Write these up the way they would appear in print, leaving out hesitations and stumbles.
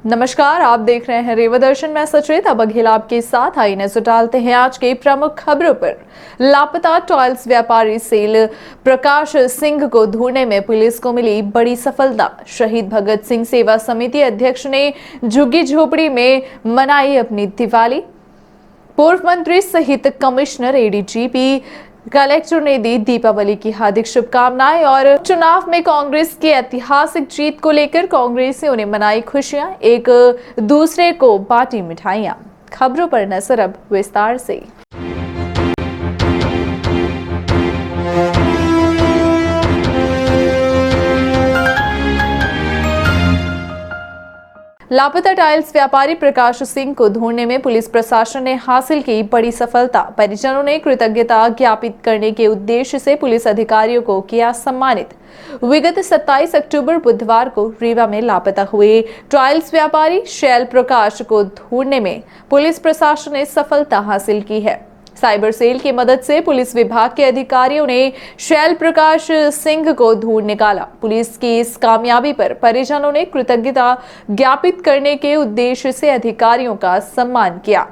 नमस्कार, आप देख रहे हैं रेवा दर्शन में सचेत अब अघिल आपके साथ। आई नजर डालते हैं आज के प्रमुख खबरों पर। लापता टॉयल्स व्यापारी सेल प्रकाश सिंह को ढूंढने में पुलिस को मिली बड़ी सफलता। शहीद भगत सिंह सेवा समिति अध्यक्ष ने झुग्गी झोपड़ी में मनाई अपनी दिवाली। पूर्व मंत्री सहित कमिश्नर, एडीजीपी, कलेक्टर ने दी दीपावली की हार्दिक शुभकामनाएं। और चुनाव में कांग्रेस की ऐतिहासिक जीत को लेकर कांग्रेसियों ने मनाई खुशियां, एक दूसरे को बांटी मिठाइयां। खबरों पर नजर अब विस्तार से। लापता टाइल्स व्यापारी प्रकाश सिंह को ढूंढने में पुलिस प्रशासन ने हासिल की बड़ी सफलता। परिजनों ने कृतज्ञता ज्ञापित करने के उद्देश्य से पुलिस अधिकारियों को किया सम्मानित। विगत 27 अक्टूबर बुधवार को रीवा में लापता हुए टाइल्स व्यापारी शैल प्रकाश को ढूंढने में पुलिस प्रशासन ने सफलता हासिल की है। साइबर सेल की मदद से पुलिस विभाग के अधिकारियों ने शैल प्रकाश सिंह को ढूंढ निकाला। पुलिस की इस कामयाबी पर परिजनों ने कृतज्ञता ज्ञापित करने के उद्देश्य से अधिकारियों का सम्मान किया।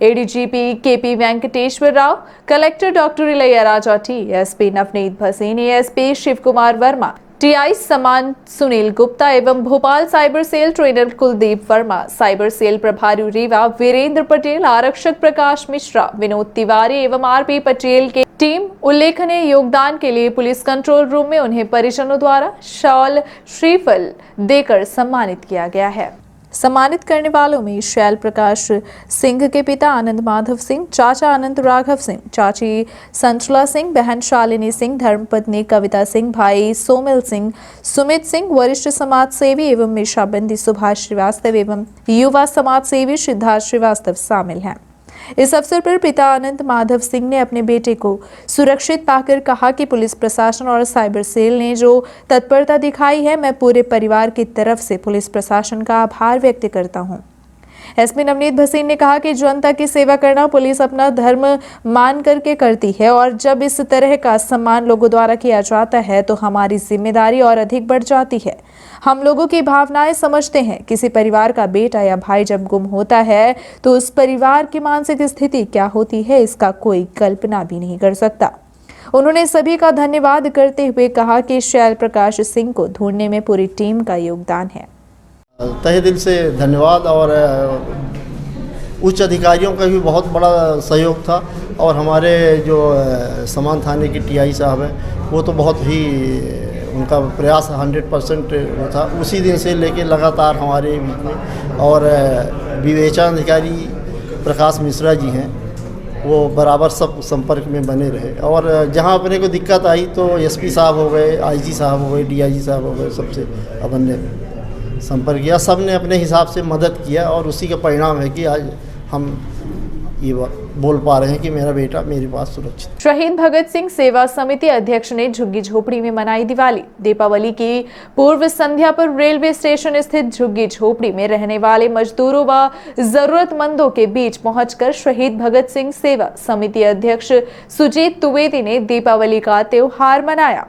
ADGP KP Venkateshwar Rao, collector doctor Ilaiyaraja T, SP Navneet Bhasin, ASP Shiv Kumar Verma, TI समान सुनील गुप्ता एवं Bhopal cyber cell trainer Kuldeep Verma, cyber cell प्रभारी रीवा वीरेंद्र पटेल, आरक्षक प्रकाश मिश्रा, विनोद तिवारी एवं आरपी पटेल के टीम उल्लेखनीय योगदान के लिए पुलिस कंट्रोल रूम में उन्हें परिजनों द्वारा शॉल, श्रीफल देकर सम्मानित किया गया है। सम्मानित करने वालों में शैल प्रकाश सिंह के पिता आनंद माधव सिंह, चाचा आनंद राघव सिंह, चाची संचला सिंह, बहन शालिनी सिंह, धर्मपत्नी कविता सिंह, भाई सोमिल सिंह, सुमित सिंह, वरिष्ठ समाज सेवी एवं मीशाबंदी सुभाष श्रीवास्तव एवं युवा समाज सेवी सिद्धार्थ श्रीवास्तव शामिल हैं। इस अवसर पर पिता आनंद माधव सिंह ने अपने बेटे को सुरक्षित पाकर कहा कि पुलिस प्रशासन और साइबर सेल ने जो तत्परता दिखाई है, मैं पूरे परिवार की तरफ से पुलिस प्रशासन का आभार व्यक्त करता हूं। एसपी नवनीत भसीन ने कहा कि जनता की सेवा करना पुलिस अपना धर्म मान करके करती है और जब इस तरह का सम्मान लोगों द्वारा किया जाता है तो हमारी जिम्मेदारी और अधिक बढ़ जाती है। हम लोगों की भावनाएं समझते हैं। किसी परिवार का बेटा या भाई जब गुम होता है तो उस परिवार की मानसिक स्थिति क्या होती है, इसका कोई कल्पना भी नहीं कर सकता। उन्होंने सभी का धन्यवाद करते हुए कहा कि शैल प्रकाश सिंह को ढूंढने में पूरी टीम का योगदान है। तहे दिल से धन्यवाद। और उच्च अधिकारियों का भी बहुत बड़ा सहयोग था और हमारे जो समान थाने के टीआई साहब हैं वो तो बहुत ही उनका प्रयास 100% वो था। उसी दिन से लेके लगातार हमारे बीच में और विवेचन अधिकारी प्रकाश मिश्रा जी हैं वो बराबर सब संपर्क में बने रहे। और जहां अपने को दिक्कत आई तो एसपी साहब हो गए, आईजी साहब हो गए, डीआईजी साहब हो गए, सबसे अपन ने संपर्क किया। सब ने अपने हिसाब से मदद किया और उसी का परिणाम है कि आज हम ये बोल पा रहे हैं कि मेरा बेटा मेरे पास सुरक्षित। शहीद भगत सिंह सेवा समिति अध्यक्ष ने झुग्गी झोपड़ी में मनाई दिवाली। दीपावली की पूर्व संध्या पर रेलवे स्टेशन स्थित झुग्गी झोपड़ी में रहने वाले मजदूरों व जरूरतमंदों के बीच पहुंचकर शहीद भगत सिंह सेवा समिति अध्यक्ष सुजीत द्विवेदी ने दीपावली का त्योहार मनाया।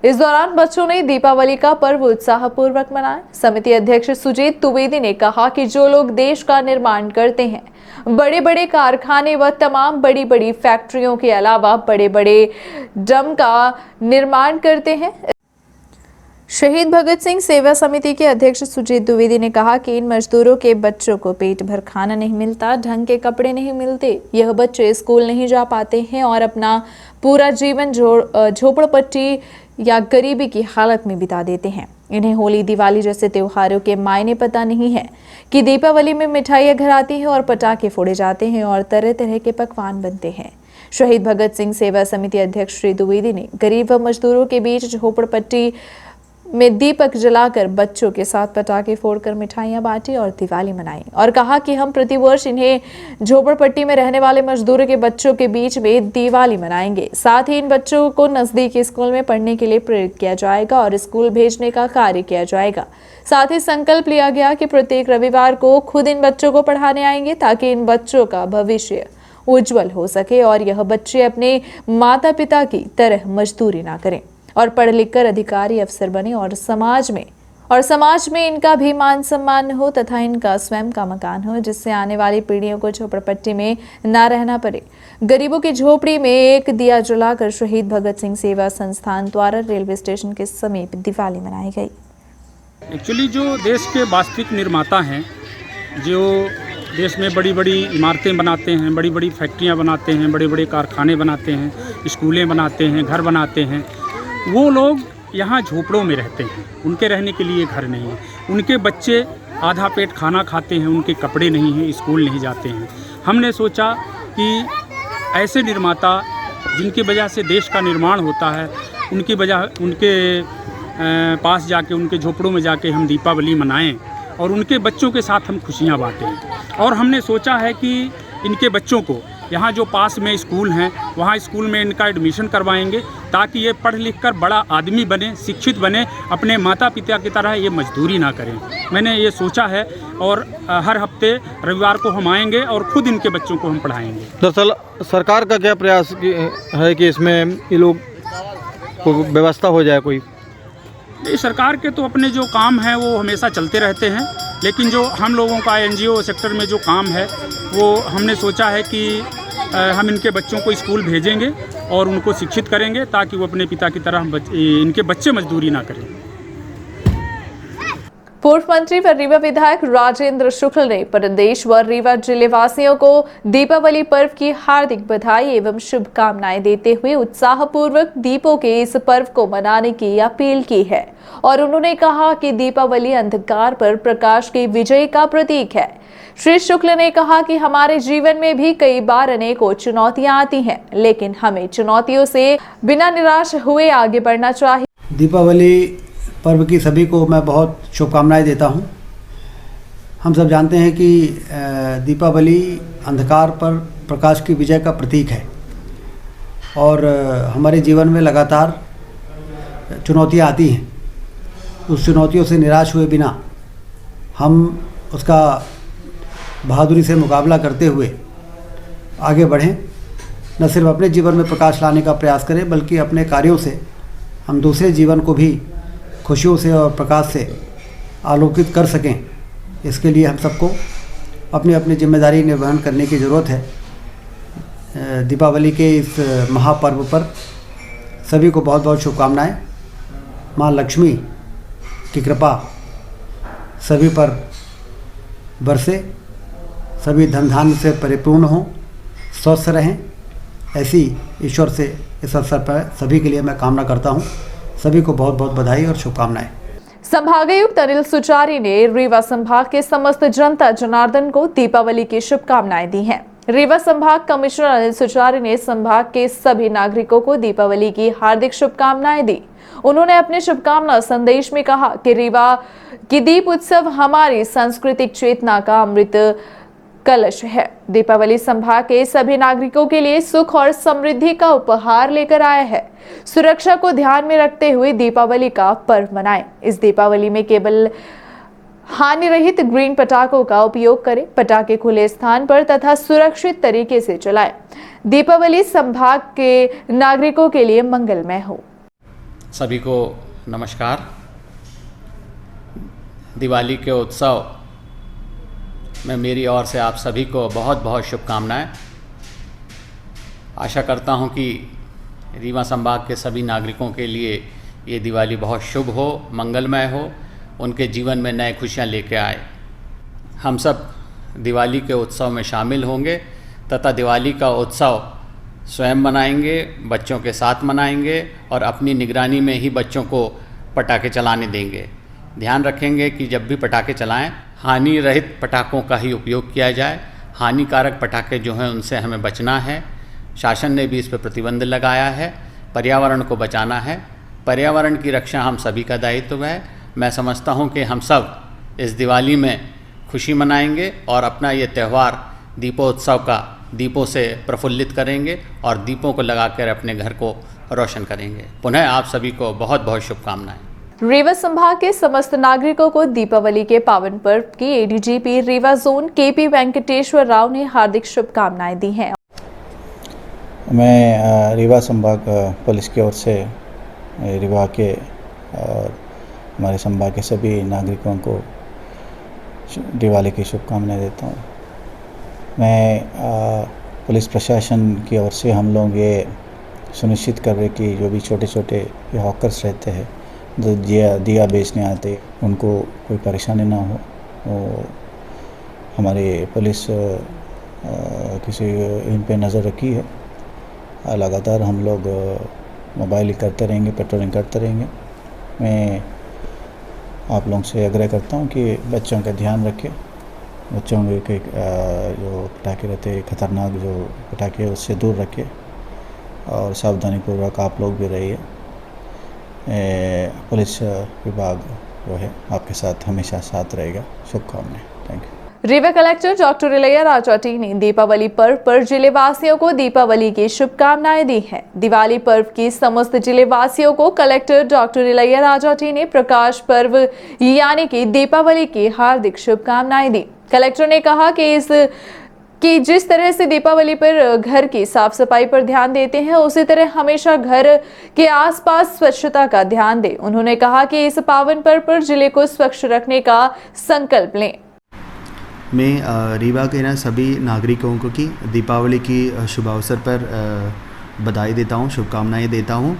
इस दौरान बच्चों ने दीपावली का पर्व उत्साहपूर्वक मनाया। समिति अध्यक्ष सुजीत द्विवेदी ने कहा कि जो लोग देश का निर्माण करते हैं, बड़े बड़े कारखाने व तमाम बड़ी बड़ी फैक्ट्रियों के अलावा बड़े बड़े डैम का निर्माण करते हैं। शहीद भगत सिंह सेवा समिति के अध्यक्ष सुजीत द्विवेदी ने कहा कि इन मजदूरों के बच्चों को पेट भर खाना नहीं मिलता, ढंग के कपड़े नहीं मिलते, यह बच्चे स्कूल नहीं जा पाते हैं और अपना पूरा जीवन झोपड़पट्टी या गरीबी की हालत में बिता देते हैं। इन्हें होली, दिवाली जैसे त्योहारों के मायने पता नहीं है कि दीपावली में मिठाइयाँ घर आती हैं और पटाखे फोड़े जाते हैं और तरह तरह के पकवान बनते हैं। शहीद भगत सिंह सेवा समिति अध्यक्ष श्री द्विवेदी ने गरीब व मजदूरों के बीच झोपड़पट्टी में दीपक जलाकर बच्चों के साथ पटाखे फोड़कर मिठाइयां बांटी और दिवाली मनाई और कहा कि हम प्रतिवर्ष इन्हें झोपड़पट्टी में रहने वाले मजदूरों के बच्चों के बीच में दिवाली मनाएंगे। साथ ही इन बच्चों को नजदीकी स्कूल में पढ़ने के लिए प्रेरित किया जाएगा और स्कूल भेजने का कार्य किया जाएगा। साथ ही संकल्प लिया गया कि प्रत्येक रविवार को खुद इन बच्चों को पढ़ाने आएंगे ताकि इन बच्चों का भविष्य उज्जवल हो सके और यह बच्चे अपने माता पिता की तरह मजदूरी ना करें और पढ़ लिख कर अधिकारी अफसर बने और समाज में और समाज में इनका भी मान सम्मान हो तथा इनका स्वयं का मकान हो, जिससे आने वाली पीढ़ियों को झोपड़पट्टी में ना रहना पड़े। गरीबों की झोपड़ी में एक दिया जलाकर शहीद भगत सिंह सेवा संस्थान द्वारा रेलवे स्टेशन के समीप दिवाली मनाई गई। एक्चुअली जो देश के वास्तविक निर्माता हैं, जो देश में बड़ी बड़ी इमारतें बनाते हैं, बड़ी बड़ी फैक्ट्रियां बनाते हैं, बड़े बड़े कारखाने बनाते हैं, स्कूलें बनाते हैं, घर बनाते हैं, वो लोग यहाँ झोपड़ों में रहते हैं। उनके रहने के लिए घर नहीं है। उनके बच्चे आधा पेट खाना खाते हैं, उनके कपड़े नहीं हैं, स्कूल नहीं जाते हैं। हमने सोचा कि ऐसे निर्माता जिनकी वजह से देश का निर्माण होता है, उनकी वजह उनके पास जाके, उनके झोपड़ों में जाके हम दीपावली मनाएं और उनके बच्चों के साथ हम खुशियां बांटें। और हमने सोचा है कि इनके बच्चों को यहाँ जो पास में स्कूल हैं, वहाँ स्कूल में इनका एडमिशन करवाएंगे ताकि ये पढ़ लिख कर बड़ा आदमी बने, शिक्षित बने, अपने माता पिता की तरह ये मजदूरी ना करें। मैंने ये सोचा है और हर हफ्ते रविवार को हम आएंगे और ख़ुद इनके बच्चों को हम पढ़ाएंगे। दरअसल सरकार का क्या प्रयास है कि इसमें ये लोग को व्यवस्था हो जाए कोई? सरकार के तो अपने जो काम हैं वो हमेशा चलते रहते हैं, लेकिन जो हम लोगों का एनजीओ सेक्टर में जो काम है वो हमने सोचा है कि हम इनके बच्चों को स्कूल भेजेंगे और उनको शिक्षित करेंगे ताकि वो अपने पिता की तरह इनके बच्चे मजदूरी ना करें। पूर्व मंत्री व रीवा विधायक राजेंद्र शुक्ल ने प्रदेश व रीवा जिले वासियों को दीपावली पर्व की हार्दिक बधाई एवं शुभकामनाएं देते हुए उत्साहपूर्वक दीपों के इस पर्व को मनाने की अपील की है। और उन्होंने कहा कि दीपावली अंधकार पर प्रकाश की विजय का प्रतीक है। श्री शुक्ल ने कहा कि हमारे जीवन में भी कई बार अनेकों चुनौतियां आती हैं, लेकिन हमें चुनौतियों से बिना निराश हुए आगे बढ़ना चाहिए। दीपावली पर्व की सभी को मैं बहुत शुभकामनाएं देता हूं। हम सब जानते हैं कि दीपावली अंधकार पर प्रकाश की विजय का प्रतीक है और हमारे जीवन में लगातार चुनौतियां आती हैं। उस चुनौतियों से निराश हुए बिना हम उसका बहादुरी से मुकाबला करते हुए आगे बढ़ें। न सिर्फ अपने जीवन में प्रकाश लाने का प्रयास करें, बल्कि अपने कार्यों से हम दूसरे जीवन को भी खुशियों से और प्रकाश से आलोकित कर सकें। इसके लिए हम सबको अपनी अपनी जिम्मेदारी निर्वहन करने की ज़रूरत है। दीपावली के इस महापर्व पर सभी को बहुत बहुत शुभकामनाएं। माँ लक्ष्मी की कृपा सभी पर बरसे, सभी धन धान्य से परिपूर्ण हों, स्वस्थ रहें, ऐसी ईश्वर से इस अवसर पर सभी के लिए मैं कामना करता हूँ। सभी को बहुत बहुत बधाई और शुभकामनाएं। संभागायुक्त अनिल सुचारी ने रीवा संभाग के समस्त जनता जनार्दन को दीपावली की शुभकामनाएं दी हैं। रीवा संभाग कमिश्नर अनिल सुचारी ने संभाग के सभी नागरिकों को दीपावली की हार्दिक शुभकामनाएं दी। उन्होंने अपने शुभकामना संदेश में कहा कि रीवा की दीप उत्सव हमारी सांस्कृतिक चेतना का अमृत कलश है। दीपावली संभाग के सभी नागरिकों के लिए सुख और समृद्धि का उपहार लेकर आया है। सुरक्षा को ध्यान में रखते हुए दीपावली का पर्व मनाएं। इस दीपावली में केवल हानि रहित ग्रीन पटाखों का उपयोग करें। पटाखे खुले स्थान पर तथा सुरक्षित तरीके से चलाएं। दीपावली संभाग के नागरिकों के लिए मंगलमय हो। सभी को नमस्कार। दिवाली के उत्सव में मेरी ओर से आप सभी को बहुत बहुत शुभकामनाएं। आशा करता हूं कि रीवा संभाग के सभी नागरिकों के लिए ये दिवाली बहुत शुभ हो, मंगलमय हो, उनके जीवन में नए खुशियां लेके आए। हम सब दिवाली के उत्सव में शामिल होंगे तथा दिवाली का उत्सव स्वयं मनाएंगे, बच्चों के साथ मनाएंगे और अपनी निगरानी में ही बच्चों को पटाखे चलाने देंगे। ध्यान रखेंगे कि जब भी पटाखे चलाएं, हानि रहित पटाखों का ही उपयोग किया जाए। हानिकारक पटाखे जो हैं उनसे हमें बचना है। शासन ने भी इस पर प्रतिबंध लगाया है। पर्यावरण को बचाना है। पर्यावरण की रक्षा हम सभी का दायित्व है। मैं समझता हूं कि हम सब इस दिवाली में खुशी मनाएंगे और अपना ये त्यौहार दीपोत्सव का दीपों से प्रफुल्लित करेंगे और दीपों को लगाकर अपने घर को रोशन करेंगे। पुनः आप सभी को बहुत बहुत शुभकामनाएं। रीवा संभाग के समस्त नागरिकों को दीपावली के पावन पर्व की ADGP Rewa zone KP Venkateshwar Rao ने हार्दिक शुभकामनाएं दी हैं। मैं रीवा संभाग पुलिस की ओर से रीवा के और हमारे संभाग के सभी नागरिकों को दिवाली की शुभकामनाएं देता हूँ। मैं पुलिस प्रशासन की ओर से हम लोग ये सुनिश्चित कर रहे कि जो भी छोटे छोटे हॉकर्स रहते हैं जो दिया बेचने आते उनको कोई परेशानी ना हो। और हमारी पुलिस किसी इन पे नज़र रखी है। लगातार हम लोग मोबाइल करते रहेंगे, पेट्रोलिंग करते रहेंगे। मैं आप लोगों से आग्रह करता हूँ कि बच्चों का ध्यान रखें। बच्चों के जो पटाखे रहते हैं, ख़तरनाक जो पटाखे उससे दूर रखें और सावधानीपूर्वक आप लोग भी रहिए। पुलिस विभाग जो है आपके साथ हमेशा साथ रहेगा। शुभकामनाएं। Thank you. Rewa collector doctor Ilaiyaraja T ने दीपावली पर्व पर जिले वासियों को दीपावली की शुभकामनाएं दी हैं। दिवाली पर्व की समस्त जिले वासियों को कलेक्टर डॉक्टर इलैयाराजा टी ने प्रकाश पर्व यानी कि दीपावली की हार्दिक शुभकामनाएं दी। कलेक्टर ने कहा कि जिस तरह से दीपावली पर घर की साफ सफाई पर ध्यान देते हैं उसी तरह हमेशा घर के आसपास स्वच्छता का ध्यान दें। उन्होंने कहा कि इस पावन पर्व पर जिले को स्वच्छ रखने का संकल्प लें। मैं रीवा के सभी नागरिकों को की दीपावली की शुभ अवसर पर बधाई देता हूँ, शुभकामनाएं देता हूँ।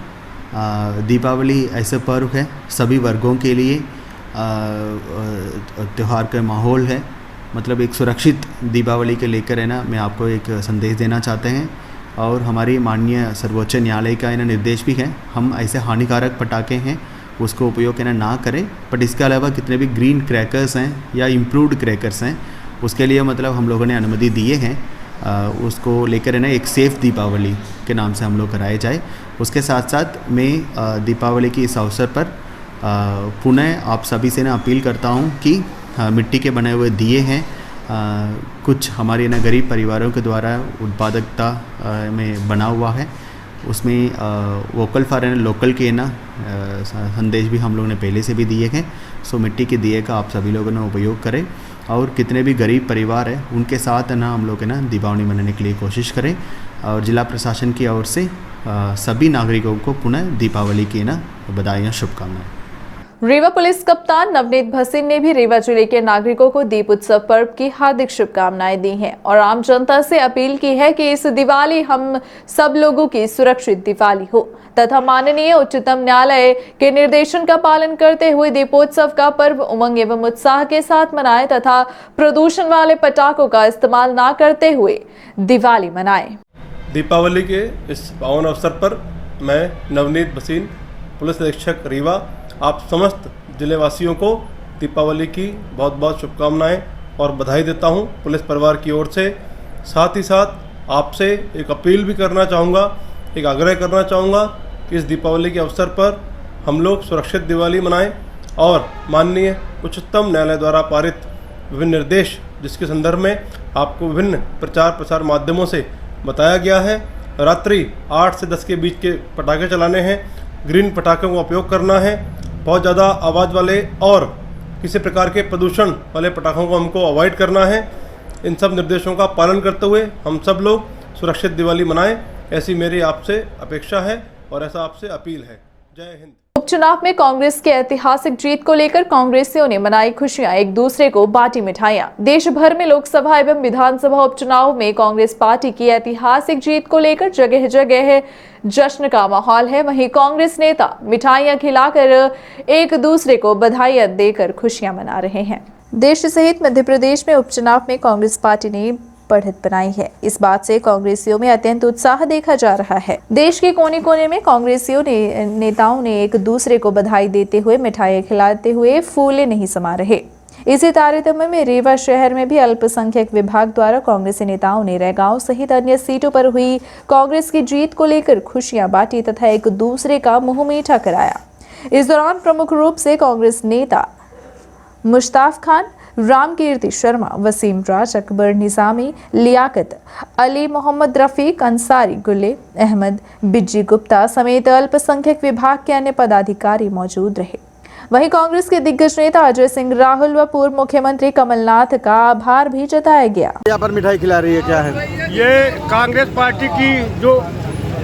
दीपावली ऐसा पर्व है सभी वर्गों के लिए त्यौहार का माहौल है। मतलब एक सुरक्षित दीपावली के लेकर मैं आपको एक संदेश देना चाहते हैं। और हमारी माननीय सर्वोच्च न्यायालय का निर्देश भी है, हम ऐसे हानिकारक पटाखे हैं उसको उपयोग ना करें। बट इसके अलावा कितने भी ग्रीन क्रैकर्स हैं या इम्प्रूव्ड क्रैकर्स हैं उसके लिए मतलब हम लोगों ने अनुमति दिए हैं। उसको लेकर एक सेफ़ दीपावली के नाम से हम लोग कराए जाए। उसके साथ साथ मैं दीपावली की इस अवसर पर पुनः आप सभी से अपील करता हूं कि मिट्टी के बने हुए दिए हैं कुछ हमारे गरीब परिवारों के द्वारा उत्पादकता में बना हुआ है। उसमें वोकल फॉर लोकल के संदेश भी हम लोगों ने पहले से भी दिए हैं। सो मिट्टी के दिए का आप सभी लोगों ने उपयोग करें और कितने भी गरीब परिवार हैं उनके साथ हम लोग दीपावली मनाने के लिए कोशिश करें। और जिला प्रशासन की ओर से सभी नागरिकों को पुनः दीपावली की बधाइयाँ, शुभकामनाएं। रीवा पुलिस कप्तान नवनीत भसीन ने भी रीवा जिले के नागरिकों को दीप उत्सव पर्व की हार्दिक शुभकामनाएं दी हैं और आम जनता से अपील की है कि इस दिवाली हम सब लोगों की सुरक्षित दिवाली हो तथा माननीय उच्चतम न्यायालय के निर्देशन का पालन करते हुए दीपोत्सव का पर्व उमंग एवं उत्साह के साथ मनाएं तथा प्रदूषण वाले पटाखों का इस्तेमाल न करते हुए दिवाली मनाएं। दीपावली के इस पावन अवसर पर मैं नवनीत भसीन, पुलिस अधीक्षक रीवा, आप समस्त जिलेवासियों को दीपावली की बहुत बहुत शुभकामनाएं और बधाई देता हूं पुलिस परिवार की ओर से। साथ ही साथ आपसे एक अपील भी करना चाहूँगा, एक आग्रह करना चाहूँगा कि इस दीपावली के अवसर पर हम लोग सुरक्षित दिवाली मनाएं और माननीय उच्चतम न्यायालय द्वारा पारित विभिन्न निर्देश जिसके संदर्भ में आपको विभिन्न प्रचार प्रसार माध्यमों से बताया गया है, रात्रि 8 से 10 के बीच के पटाखे चलाने हैं, ग्रीन पटाखों का उपयोग करना है, बहुत ज़्यादा आवाज़ वाले और किसी प्रकार के प्रदूषण वाले पटाखों को हमको अवॉइड करना है। इन सब निर्देशों का पालन करते हुए हम सब लोग सुरक्षित दिवाली मनाएं, ऐसी मेरी आपसे अपेक्षा है और ऐसा आपसे अपील है। जय हिंद। उपचुनाव में कांग्रेस के ऐतिहासिक जीत को लेकर कांग्रेसियों ने मनाई खुशियां, एक दूसरे को बांटी मिठाइयां। देश भर में लोकसभा एवं विधानसभा उपचुनाव में कांग्रेस पार्टी की ऐतिहासिक जीत को लेकर जगह जगह जश्न का माहौल है। वहीं कांग्रेस नेता मिठाइयां खिलाकर एक दूसरे को बधाइयां देकर खुशियां मना रहे हैं। देश सहित मध्य प्रदेश में उपचुनाव में कांग्रेस पार्टी ने बढ़त बनाई है। इस बात से कांग्रेसियों में अत्यंत उत्साह देखा जा रहा है। देश के कोने कोने में कांग्रेसियों ने नेताओं ने एक दूसरे को बधाई देते हुए मिठाइयां खिलाते हुए फूले नहीं समा रहे। इसी तारतम्य में रीवा शहर में भी अल्पसंख्यक विभाग द्वारा कांग्रेसी नेताओं ने रैगांव सहित अन्य सीटों पर हुई कांग्रेस की जीत को लेकर खुशियां बांटी तथा एक दूसरे का मुंह मीठा कराया। इस दौरान प्रमुख रूप से कांग्रेस नेता मुश्ताफ खान, रामकीर्ति शर्मा, वसीम राज, अकबर निजामी, लियाकत अली, मोहम्मद रफीक अंसारी, गुले अहमद, बिज्जी गुप्ता समेत अल्पसंख्यक विभाग के अन्य पदाधिकारी मौजूद रहे। वहीं कांग्रेस के दिग्गज नेता अजय सिंह राहुल व पूर्व मुख्यमंत्री कमलनाथ का आभार भी जताया गया। यहाँ पर मिठाई खिला रही है, क्या है ये? कांग्रेस पार्टी की जो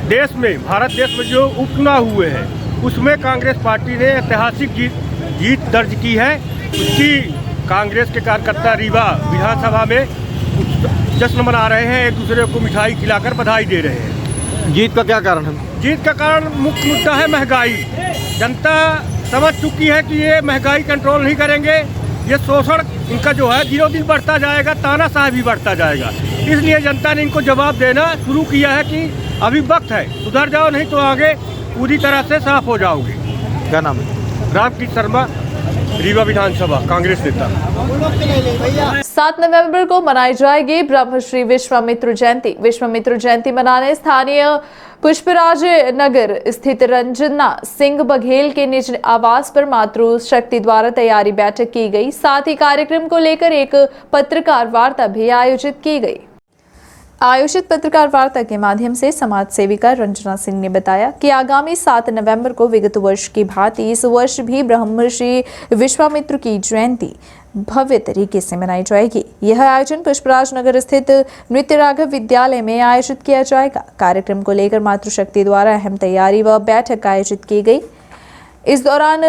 देश में, भारत देश में जो उपचुनाव हुए हैं उसमें कांग्रेस पार्टी ने ऐतिहासिक जीत जीत दर्ज की है, उसकी कांग्रेस के कार्यकर्ता रीवा विधानसभा में जश्न मना रहे हैं, एक दूसरे को मिठाई खिलाकर बधाई दे रहे हैं। जीत का क्या कारण है? जीत का कारण मुख्य मुद्दा है महंगाई। जनता समझ चुकी है कि ये महंगाई कंट्रोल नहीं करेंगे, ये शोषण इनका जो है दिनों दिन बढ़ता जाएगा, तानाशाह भी बढ़ता जाएगा। इसलिए जनता ने इनको जवाब देना शुरू किया है कि अभी वक्त है, सुधर जाओ, नहीं तो आगे पूरी तरह से साफ हो जाओगे। क्या नाम है? रामकृष्ण शर्मा, रीवा विधानसभा, कांग्रेस नेता। 7 नवंबर को मनाई जाएगी ब्रह्मश्री विश्वामित्र जयंती। विश्वामित्र जयंती मनाने स्थानीय पुष्पराज नगर स्थित रंजना सिंह बघेल के निज आवास पर मातृशक्ति द्वारा तैयारी बैठक की गई। साथ ही कार्यक्रम को लेकर एक पत्रकार वार्ता भी आयोजित की गई। आयोजित पत्रकार वार्ता के माध्यम से समाज सेविका रंजना सिंह ने बताया कि आगामी 7 नवंबर को विगत वर्ष की भांति इस वर्ष भी ब्रह्मश्री विश्वामित्र की जयंती भव्य तरीके से मनाई जाएगी। यह आयोजन पुष्पराज नगर स्थित नृत्य राघव विद्यालय में आयोजित किया जाएगा। कार्यक्रम को लेकर मातृशक्ति द्वारा अहम तैयारी व बैठक आयोजित की गई। इस दौरान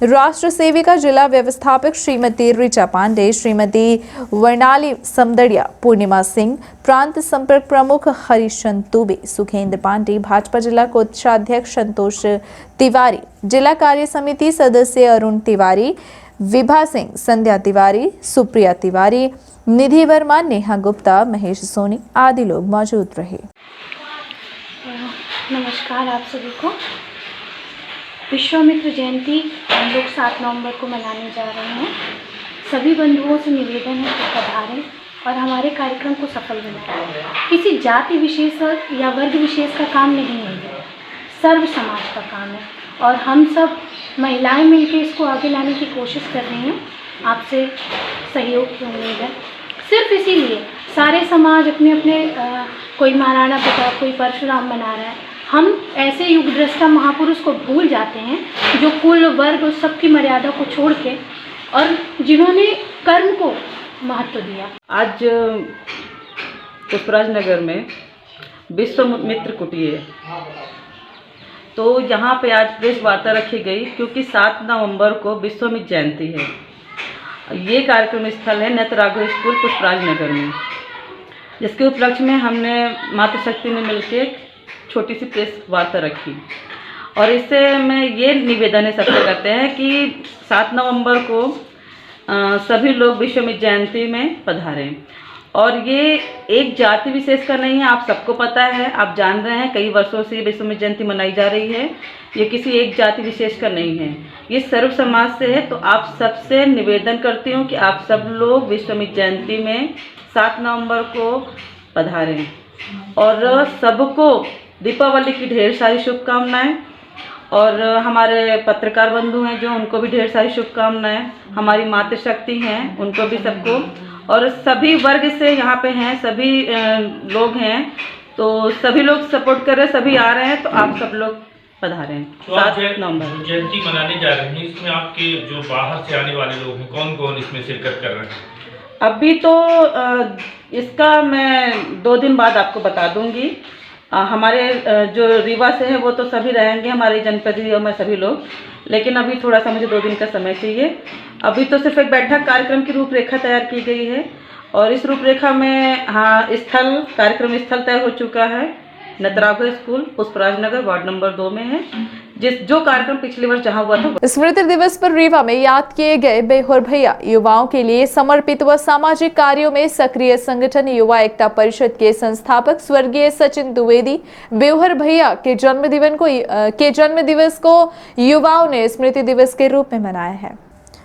राष्ट्र सेविका जिला व्यवस्थापक श्रीमती ऋचा पांडे, श्रीमती वर्णाली समदड़िया, पूर्णिमा सिंह, प्रांत संपर्क प्रमुख हरिशंद दुबे, सुखेंद्र पांडे, भाजपा जिला कोषाध्यक्ष संतोष तिवारी, जिला कार्य समिति सदस्य अरुण तिवारी, विभा सिंह, संध्या तिवारी, सुप्रिया तिवारी, निधि वर्मा, नेहा गुप्ता, महेश सोनी आदि लोग मौजूद रहे। नमस्कार आप सभी को। विश्वामित्र जयंती हम लोग 7 नवंबर को मनाने जा रहे हैं। सभी बंधुओं से निवेदन है कि पधारें और हमारे कार्यक्रम को सफल बनाएं। किसी जाति विशेष या वर्ग विशेष का काम नहीं है, सर्व समाज का काम है और हम सब महिलाएं मिलकर इसको आगे लाने की कोशिश कर रही हैं। आपसे सहयोग की उम्मीद है। सिर्फ इसीलिए सारे समाज अपने अपने कोई महाराणा प्रताप, कोई परशुराम मना रहा है। हम ऐसे युग दृष्टा महापुरुष को भूल जाते हैं जो कुल वर्ग उस सब की मर्यादा को छोड़ के और जिन्होंने कर्म को महत्व दिया। आज पुष्पराज नगर में विश्वामित्र कुटी है, तो यहाँ पे आज प्रेस वार्ता रखी गई क्योंकि 7 नवंबर को विश्वामित्र जयंती है। ये कार्यक्रम स्थल है नृत्य राघव स्कूल पुष्पराज नगर में, जिसके उपलक्ष्य में हमने मातृशक्ति ने मिलकर छोटी सी प्रेस वार्ता रखी और इससे मैं ये निवेदन है सबसे करते हैं कि 7 नवंबर को सभी लोग विश्वामित्र जयंती में पधारें। और ये एक जाति विशेष का नहीं है, आप सबको पता है, आप जान रहे हैं, कई वर्षों से विश्वामित्र जयंती मनाई जा रही है। ये किसी एक जाति विशेष का नहीं है, ये सर्व समाज से है। तो आप सबसे निवेदन करती हूँ कि आप सब लोग विश्वामित्र जयंती में 7 नवंबर को पधारें और सबको दीपावली की ढेर सारी शुभकामनाएं। और हमारे पत्रकार बंधु हैं जो, उनको भी ढेर सारी शुभकामनाएं। हमारी मातृशक्ति हैं, उनको भी सबको, और सभी वर्ग से यहाँ पे हैं, सभी लोग हैं, तो सभी लोग सपोर्ट कर रहे हैं, सभी आ रहे हैं, तो आप सब लोग पधारें। 7 नवंबर जयंती मनाने जा रहे हैं, इसमें आपके जो बाहर से आने वाले लोग हैं, कौन कौन इसमें शिरकत कर रहे हैं? अभी तो इसका मैं 2 दिन बाद आपको बता दूंगी। हमारे जो रीवा से हैं वो तो सभी रहेंगे, हमारे जनप्रतिनिधि में सभी लोग, लेकिन अभी थोड़ा सा मुझे 2 दिन का समय चाहिए। अभी तो सिर्फ एक बैठक कार्यक्रम की रूपरेखा तैयार की गई है और इस रूपरेखा में कार्यक्रम स्थल तय हो चुका है। नृत्य राघव स्कूल पुष्पराज नगर वार्ड नंबर 2 में है, जो कार्यक्रम पिछले वर्ष जहां हुआ था। स्मृति दिवस पर रीवा में याद किए गए बेहुर भैया युवाओं के लिए समर्पित व सामाजिक कार्यों में सक्रिय संगठन युवा एकता परिषद के संस्थापक स्वर्गीय सचिन द्विवेदी बेहुर भैया के जन्म दिवस को युवाओं ने स्मृति दिवस के रूप में मनाया है।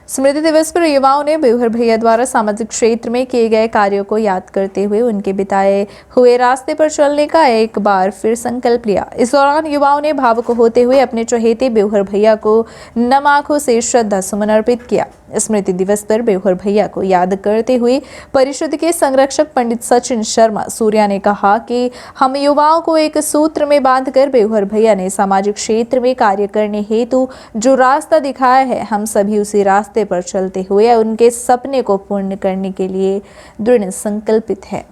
स्मृति दिवस पर युवाओं ने बेहुर भैया द्वारा सामाजिक क्षेत्र में किए गए कार्यों को याद करते हुए उनके बिताए हुए रास्ते पर चलने का एक बार फिर संकल्प लिया। इस दौरान युवाओं ने भावुक होते हुए अपने चहेते बेहुर भैया को नम आंखों से श्रद्धा सुमन अर्पित किया। स्मृति दिवस पर बेहुर भैया को याद करते हुए परिषद के संरक्षक पंडित सचिन शर्मा सूर्या ने कहा कि हम युवाओं को एक सूत्र में बांधकर बेहुर भैया ने सामाजिक क्षेत्र में कार्य करने हेतु जो रास्ता दिखाया है, हम सभी उसी रास्ते पर चलते हुए उनके सपने को पूर्ण करने के लिए दृढ़ संकल्पित है।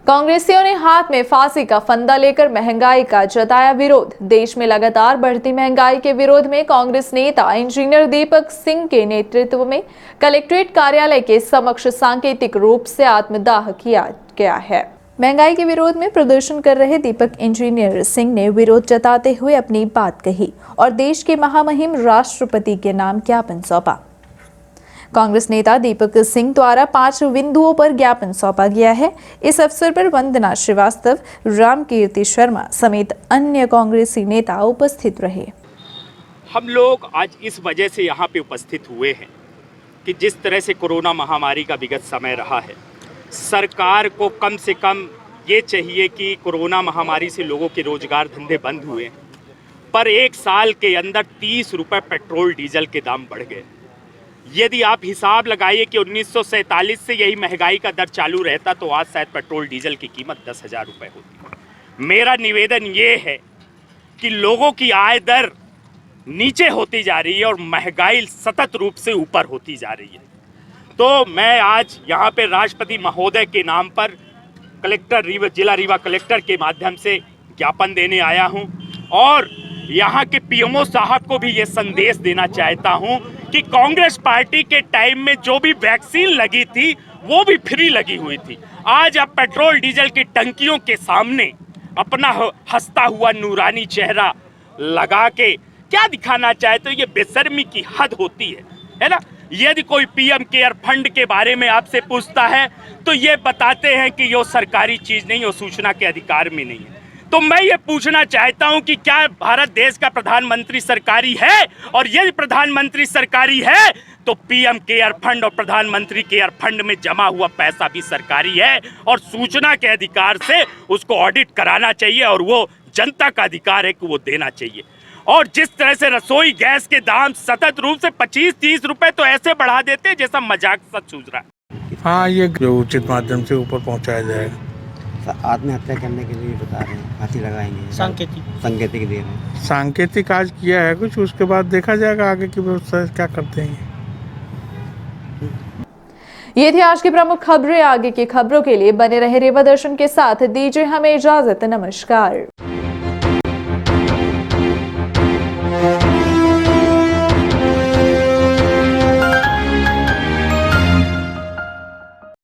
कांग्रेसियों ने हाथ में फांसी का फंदा लेकर महंगाई का जताया विरोध। देश में लगातार बढ़ती महंगाई के विरोध में कांग्रेस नेता इंजीनियर दीपक सिंह के नेतृत्व में कलेक्ट्रेट कार्यालय के समक्ष सांकेतिक रूप से आत्मदाह किया गया है। महंगाई के विरोध में प्रदर्शन कर रहे दीपक इंजीनियर सिंह ने विरोध जताते हुए अपनी बात कही और देश के महामहिम राष्ट्रपति के नाम ज्ञापन सौंपा। कांग्रेस नेता दीपक सिंह द्वारा 5 बिंदुओं पर ज्ञापन सौंपा गया है। इस अवसर पर वंदना श्रीवास्तव, रामकीर्ति शर्मा समेत अन्य कांग्रेसी नेता उपस्थित रहे। हम लोग आज इस वजह से यहाँ पे उपस्थित हुए हैं कि जिस तरह से कोरोना महामारी का विगत समय रहा है, सरकार को कम से कम ये चाहिए कि कोरोना महामारी से लोगों के रोजगार धंधे बंद हुए, पर 1 साल के अंदर 30 रुपये पेट्रोल डीजल के दाम बढ़ गए। यदि आप हिसाब लगाइए कि 1947 से यही महंगाई का दर चालू रहता तो आज शायद पेट्रोल डीजल की कीमत 10,000 रुपये होती। मेरा निवेदन ये है कि लोगों की आय दर नीचे होती जा रही है और महंगाई सतत रूप से ऊपर होती जा रही है। तो मैं आज यहाँ पे राष्ट्रपति महोदय के नाम पर जिला रीवा कलेक्टर के माध्यम से ज्ञापन देने आया हूँ और यहाँ के पीएमओ साहब को भी ये संदेश देना चाहता हूँ कि कांग्रेस पार्टी के टाइम में जो भी वैक्सीन लगी थी वो भी फ्री लगी हुई थी। आज आप पेट्रोल डीजल की टंकियों के सामने अपना हंसता हुआ नूरानी चेहरा लगा के क्या दिखाना चाहते हो? ये बेशर्मी की हद होती है ना। यदि कोई पीएम केयर फंड के बारे में आपसे पूछता है तो ये बताते हैं कि ये सरकारी चीज नहीं, वो सूचना के अधिकार में नहीं है। तो मैं ये पूछना चाहता हूं कि क्या भारत देश का प्रधानमंत्री सरकारी है? और यदि प्रधानमंत्री सरकारी है तो पीएम केयर फंड और प्रधानमंत्री केयर फंड में जमा हुआ पैसा भी सरकारी है और सूचना के अधिकार से उसको ऑडिट कराना चाहिए और वो जनता का अधिकार है कि वो देना चाहिए। और जिस तरह से रसोई गैस के दाम सतत रूप से 25-30 रुपए तो ऐसे बढ़ा देते जैसा मजाक सा सूझ रहा है। हाँ, ये जो उचित माध्यम से ऊपर पहुंचाया जाएगा। आत्महत्या करने के लिए बता रहे हैं, फांसी लगाएंगे, सांकेतिक दे रहे हैं। सांकेतिक आज किया है कुछ, उसके बाद देखा जाएगा आगे की व्यवस्था क्या करते हैं। ये थी आज की प्रमुख खबरें। आगे की खबरों के लिए बने रहे रेवा दर्शन के साथ। दीजिए हमें इजाजत। नमस्कार।